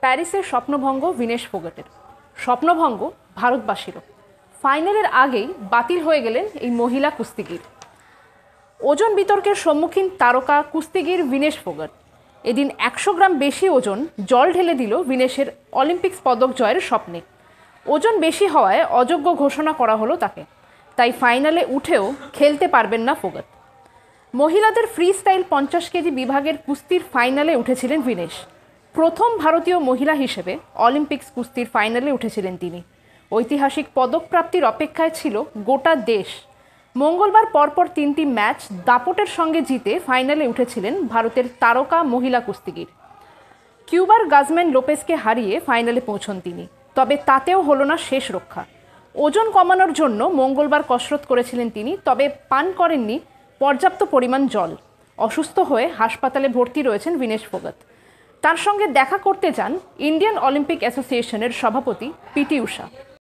প্যারিসের স্বপ্নভঙ্গ ভিনেশ ফোগাটের। স্বপ্নভঙ্গ ভারতবাসীরও। ফাইনালের আগেই বাতিল হয়ে গেলেন এই মহিলা কুস্তিগির। ওজন বিতর্কের সম্মুখীন তারকা কুস্তিগির ভিনেশ ফোগাট। এদিন 100 গ্রাম বেশি ওজন জল ঢেলে দিল ভিনেশের অলিম্পিক্স পদক জয়ের স্বপ্নে। ওজন বেশি হওয়ায় অযোগ্য ঘোষণা করা হলো তাকে, তাই ফাইনালে উঠেও খেলতে পারবেন না ফোগাট। মহিলাদের ফ্রি স্টাইল 50 কেজি বিভাগের কুস্তির ফাইনালে উঠেছিলেন ভিনেশ। প্রথম ভারতীয় মহিলা হিসেবে অলিম্পিক্স কুস্তির ফাইনালে উঠেছিলেন তিনি। ঐতিহাসিক পদক প্রাপ্তির অপেক্ষায় ছিল গোটা দেশ। মঙ্গলবার পরপর 3টি ম্যাচ দাপটের সঙ্গে জিতে ফাইনালে উঠেছিলেন ভারতের তারকা মহিলা কুস্তিগির। কিউবার গাজম্যান লোপেজকে হারিয়ে ফাইনালে পৌঁছন তিনি, তবে তাতেও হলো না শেষ রক্ষা। ওজন কমানোর জন্য মঙ্গলবার কসরত করেছিলেন তিনি, তবে পান করেননি পর্যাপ্ত পরিমাণ জল। অসুস্থ হয়ে হাসপাতালে ভর্তি রয়েছেন ভিনেশ ফোগাট। তার সঙ্গে দেখা করতে চান ইন্ডিয়ান অলিম্পিক অ্যাসোসিয়েশনের সভাপতি পিটি ঊষা।